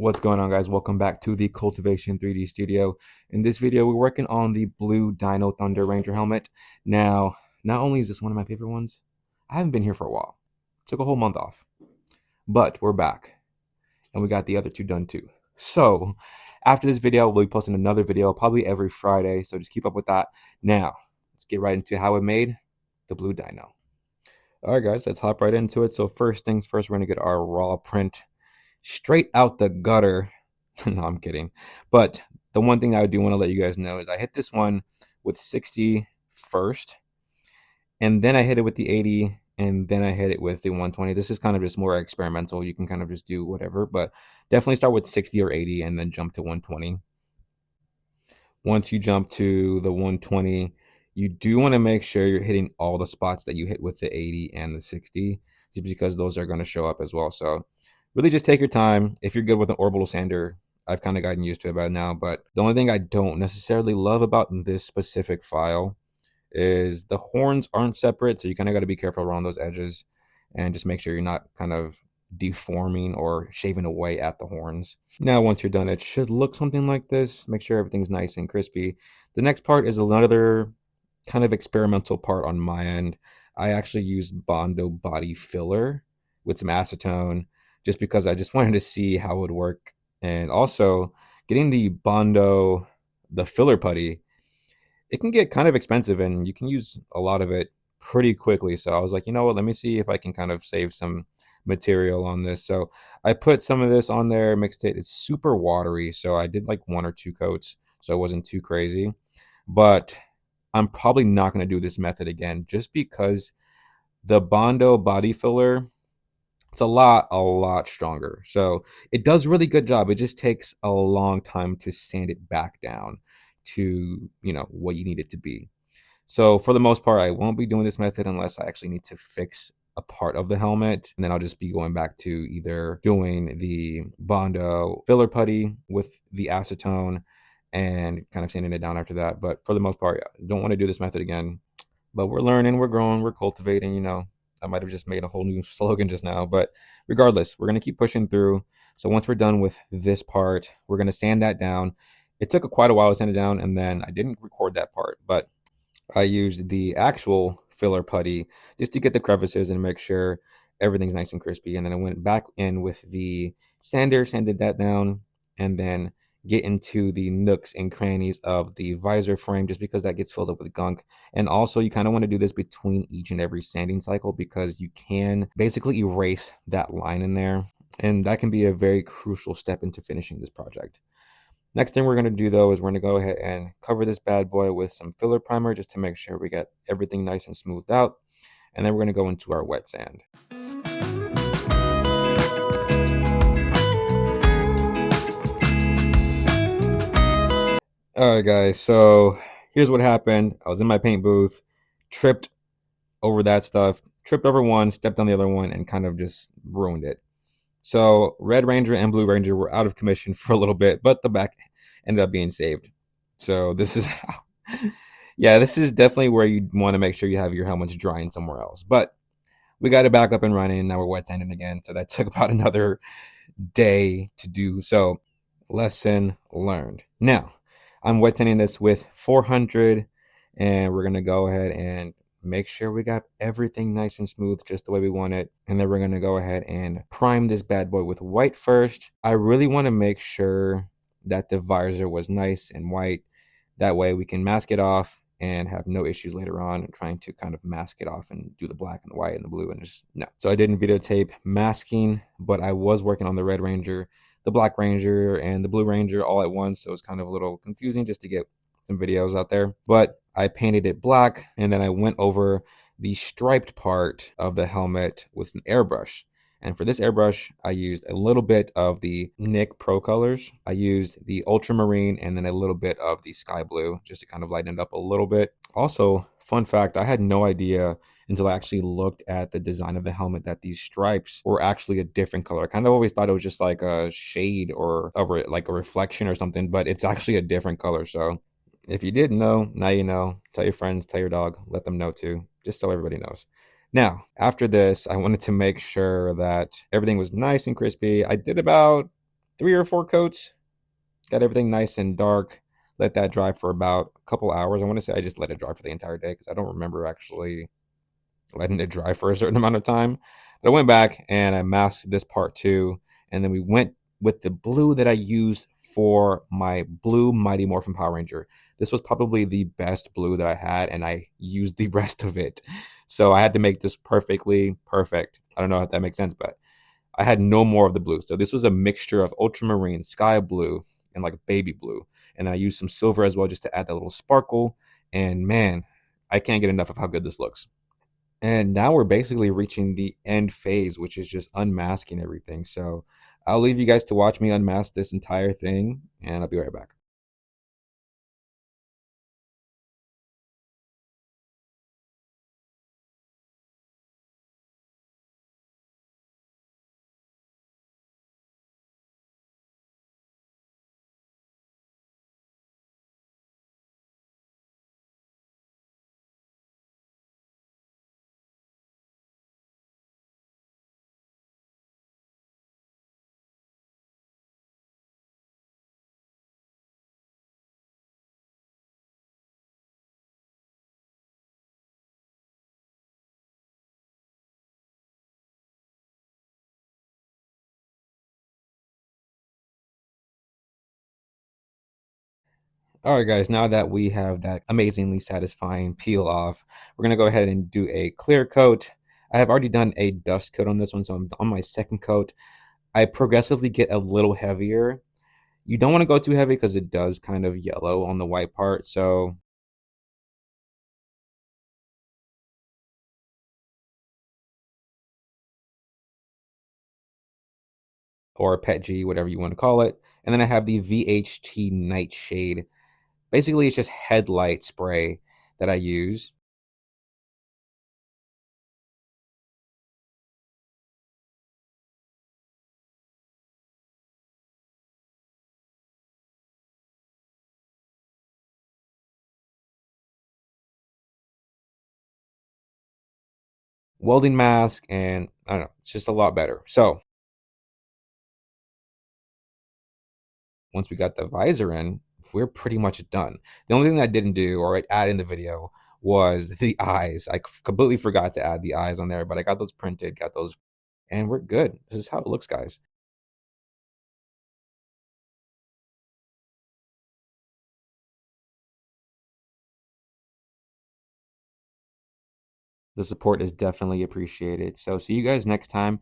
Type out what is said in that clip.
What's going on, guys? Welcome back to the Cultivation 3D Studio. In this video, we're working on the blue Dino Thunder Ranger helmet. Now, not only is this one of my favorite ones, I haven't been here for a while. Took a whole month off. But we're back, and we got the other two done too. So, after this video, we'll be posting another video probably every Friday, so just keep up with that. Now, let's get right into how it made the blue Dino. All right, guys, let's hop right into it. So first things first, we're going to get our raw print straight out the gutter. No, I'm kidding. But the one thing I do want to let you guys know is I hit this one with 60 first, and then I hit it with the 80, and then I hit it with the 120. This is kind of just more experimental. You can kind of just do whatever, but definitely start with 60 or 80 and then jump to 120. Once you jump to the 120, you do want to make sure you're hitting all the spots that you hit with the 80 and the 60, just because those are going to show up as well. So really just take your time. If you're good with an orbital sander, I've kind of gotten used to it by now. But the only thing I don't necessarily love about this specific file is the horns aren't separate. So you kind of got to be careful around those edges and just make sure you're not kind of deforming or shaving away at the horns. Now, once you're done, it should look something like this. Make sure everything's nice and crispy. The next part is another kind of experimental part on my end. I actually used Bondo body filler with some acetone just because I just wanted to see how it would work. And also getting the Bondo, the filler putty, it can get kind of expensive and you can use a lot of it pretty quickly. So I was like, you know what, let me see if I can kind of save some material on this. So I put some of this on there, mixed it. It's super watery. So I did like 1 or 2 coats. So it wasn't too crazy. But I'm probably not going to do this method again just because the Bondo body filler, it's a lot stronger. So it does really good job. It just takes a long time to sand it back down to, what you need it to be. So for the most part, I won't be doing this method unless I actually need to fix a part of the helmet. And then I'll just be going back to either doing the Bondo filler putty with the acetone and kind of sanding it down after that. But for the most part, I don't want to do this method again. But we're learning, we're growing, we're cultivating, I might have just made a whole new slogan just now. But regardless, we're going to keep pushing through. So once we're done with this part, we're going to sand that down. It took quite a while to sand it down, and then I didn't record that part, but I used the actual filler putty just to get the crevices and make sure everything's nice and crispy. And then I went back in with the sander, sanded that down, and then get into the nooks and crannies of the visor frame just because that gets filled up with gunk. And also you kind of want to do this between each and every sanding cycle because you can basically erase that line in there. And that can be a very crucial step into finishing this project. Next thing we're going to do though is we're going to go ahead and cover this bad boy with some filler primer just to make sure we get everything nice and smoothed out. And then we're going to go into our wet sand. All right, guys, so here's what happened. I was in my paint booth, tripped over that stuff, tripped over one, stepped on the other one, and kind of just ruined it. So Red Ranger and Blue Ranger were out of commission for a little bit, but the back ended up being saved. So this is how, yeah, this is definitely where you want to make sure you have your helmets drying somewhere else. But we got it back up and running. Now we're wet sanding again. So that took about another day to do. So lesson learned. Now I'm wet sanding this with 400, and we're going to go ahead and make sure we got everything nice and smooth just the way we want it. And then we're going to go ahead and prime this bad boy with white first. I really want to make sure that the visor was nice and white. That way we can mask it off and have no issues later on trying to kind of mask it off and do the black and the white and the blue and just no. So I didn't videotape masking, but I was working on the Red Ranger, the Black Ranger, and the Blue Ranger all at once. So it was kind of a little confusing just to get some videos out there. But I painted it black, and then I went over the striped part of the helmet with an airbrush. And for this airbrush, I used a little bit of the Nick Pro Colors. I used the Ultramarine and then a little bit of the Sky Blue just to kind of lighten it up a little bit. Also, fun fact, I had no idea until I actually looked at the design of the helmet that these stripes were actually a different color. I kind of always thought it was just like a shade or like a reflection or something, but it's actually a different color. So if you didn't know, now you know. Tell your friends, tell your dog, let them know too, just so everybody knows. Now, after this, I wanted to make sure that everything was nice and crispy. I did about three or four coats. Got everything nice and dark. Let that dry for about a couple hours. I want to say I just let it dry for the entire day because I don't remember actually letting it dry for a certain amount of time. But I went back and I masked this part too, and then we went with the blue that I used for my blue Mighty Morphin Power Ranger. This was probably the best blue that I had, and I used the rest of it. So I had to make this perfectly perfect. I don't know if that makes sense, but I had no more of the blue. So this was a mixture of ultramarine, sky blue, and like baby blue. And I used some silver as well just to add that little sparkle. And man, I can't get enough of how good this looks. And now we're basically reaching the end phase, which is just unmasking everything. So I'll leave you guys to watch me unmask this entire thing, and I'll be right back. All right, guys, now that we have that amazingly satisfying peel off, we're going to go ahead and do a clear coat. I have already done a dust coat on this one, so I'm on my second coat. I progressively get a little heavier. You don't want to go too heavy because it does kind of yellow on the white part. So, or Pet G, whatever you want to call it. And then I have the VHT Nightshade. Basically, it's just headlight spray that I use. Welding mask, and I don't know, it's just a lot better. So, once we got the visor in, we're pretty much done. The only thing I didn't do or add in the video was the eyes. I completely forgot to add the eyes on there, but I got those printed, got those, and we're good. This is how it looks, guys. The support is definitely appreciated. So, see you guys next time.